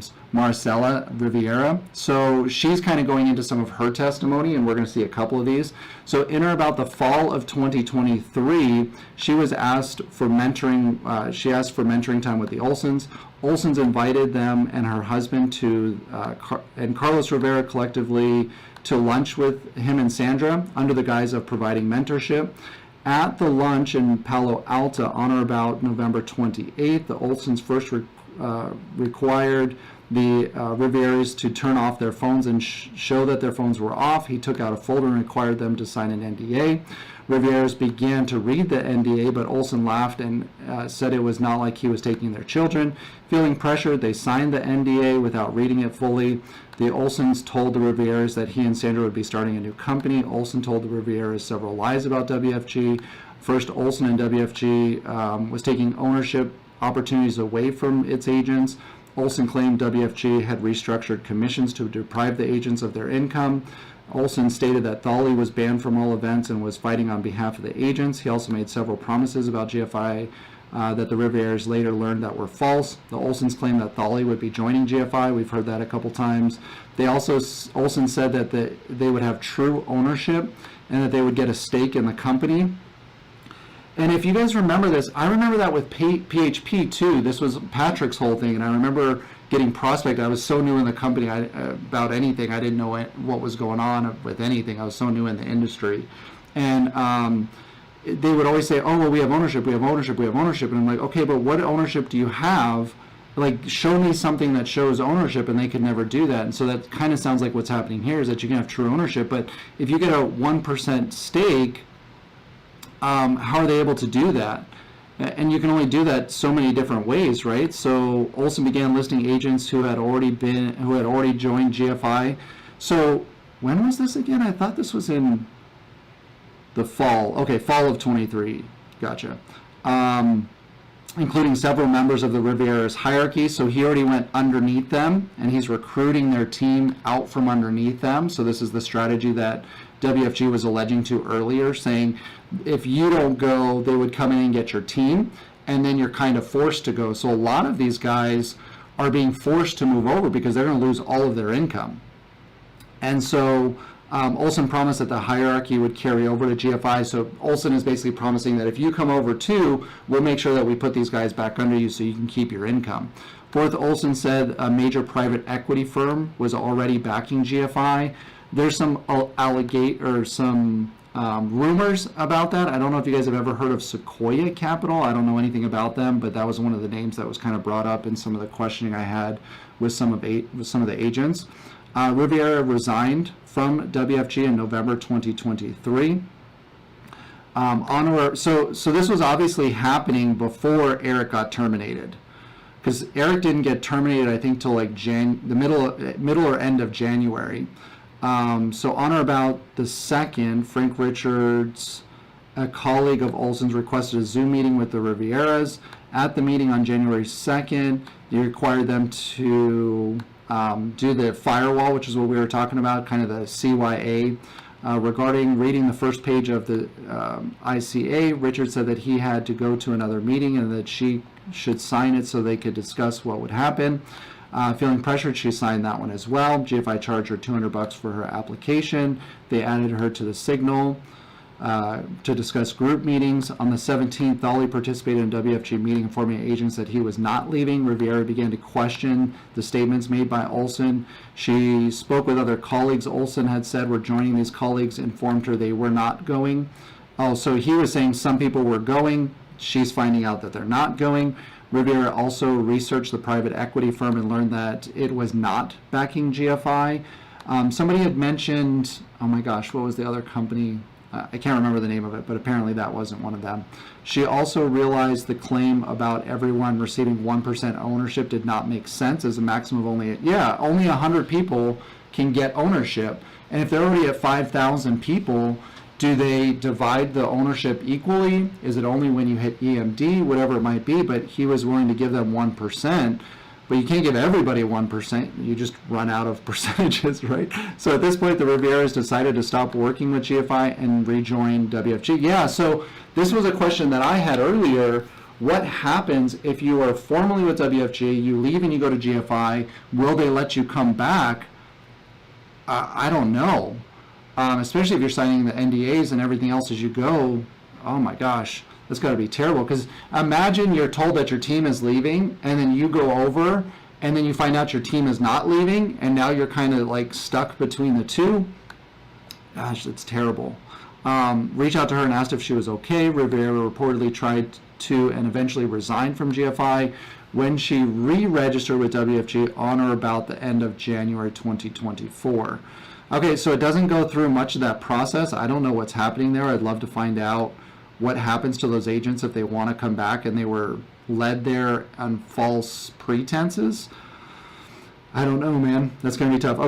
names, Maricela Rivera. So she's kind of going into some of her testimony, and we're going to see a couple of these. So in or about the fall of 2023, she was asked for mentoring. She asked for mentoring time with the Olsons. Olsons invited them and her husband to, and Carlos Rivera collectively, to lunch with him and Sandra under the guise of providing mentorship. At the lunch in Palo Alto on or about November 28th, the Olsons first required the Riveras to turn off their phones and show that their phones were off. He took out a folder and required them to sign an NDA. Riveras began to read the NDA, but Olson laughed and said it was not like he was taking their children. Feeling pressured, they signed the NDA without reading it fully. The Olsons told the Riveras that he and Sandra would be starting a new company. Olson told the Riveras several lies about WFG. First, Olson and WFG was taking ownership opportunities away from its agents. Olson claimed WFG had restructured commissions to deprive the agents of their income. Olson stated that Thali was banned from all events and was fighting on behalf of the agents. He also made several promises about GFI that the Riveras later learned that were false. The Olsons claimed that Thali would be joining GFI. We've heard that a couple times. They also, Olson said that they would have true ownership and that they would get a stake in the company. And if you guys remember this, I remember that with PHP too. This was Patrick's whole thing, and I remember getting prospected. I was so new in the company about anything. I didn't know what was going on with anything. I was so new in the industry. And they would always say, oh, well, we have ownership, we have ownership, we have ownership. And I'm like, okay, but what ownership do you have? Like, show me something that shows ownership, and they could never do that. And so that kind of sounds like what's happening here is that you can have true ownership. But if you get a 1% stake, how are they able to do that? And you can only do that so many different ways, right? So Olson began listing agents who had already joined GFI. So when was this again? I thought this was in the fall. Okay, fall of 23. Gotcha. Including several members of the Rivera's hierarchy. So he already went underneath them, and he's recruiting their team out from underneath them. So this is the strategy that WFG was alleging to earlier, saying if you don't go, they would come in and get your team, and then you're kind of forced to go. So a lot of these guys are being forced to move over because they're going to lose all of their income. And so Olson promised that the hierarchy would carry over to GFI. So Olson is basically promising that if you come over too, we'll make sure that we put these guys back under you so you can keep your income. Fourth, Olson said a major private equity firm was already backing GFI. There's some rumors about that. I don't know if you guys have ever heard of Sequoia Capital. I don't know anything about them, but that was one of the names that was kind of brought up in some of the questioning I had with some of the agents. Rivera resigned from WFG in November 2023. So this was obviously happening before Eric got terminated, because Eric didn't get terminated, I think, till like the middle or end of January. So on or about the 2nd, Frank Richards, a colleague of Olson's, requested a Zoom meeting with the Riveras. At the meeting on January 2nd, he required them to do the firewall, which is what we were talking about, kind of the CYA. Regarding reading the first page of the ICA, Richard said that he had to go to another meeting and that she should sign it so they could discuss what would happen. Feeling pressured, she signed that one as well. GFI charged her $200 for her application. They added her to the signal to discuss group meetings. On the 17th, Thali participated in a WFG meeting informing agents that he was not leaving. Rivera began to question the statements made by Olson. She spoke with other colleagues Olson had said were joining. These colleagues informed her they were not going. Oh, so he was saying some people were going. She's finding out that they're not going. Rivera also researched the private equity firm and learned that it was not backing GFI. Somebody had mentioned, oh my gosh, what was the other company? I can't remember the name of it, but apparently that wasn't one of them. She also realized the claim about everyone receiving 1% ownership did not make sense, as a maximum of only 100 people can get ownership. And if they're already at 5,000 people, do they divide the ownership equally? Is it only when you hit EMD, whatever it might be? But he was willing to give them 1%. But you can't give everybody 1%. You just run out of percentages, right? So at this point, the Riveras decided to stop working with GFI and rejoin WFG. Yeah, so this was a question that I had earlier. What happens if you are formerly with WFG, you leave and you go to GFI? Will they let you come back? I don't know. Especially if you're signing the NDAs and everything else as you go. Oh my gosh, that's got to be terrible. Because imagine you're told that your team is leaving, and then you go over, and then you find out your team is not leaving, and now you're kind of like stuck between the two. Gosh, it's terrible. Reached out to her and asked if she was okay. Rivera reportedly tried to and eventually resigned from GFI when she re-registered with WFG on or about the end of January 2024. Okay, so it doesn't go through much of that process. I don't know what's happening there. I'd love to find out what happens to those agents if they want to come back and they were led there on false pretenses. I don't know, man. That's going to be tough. Okay.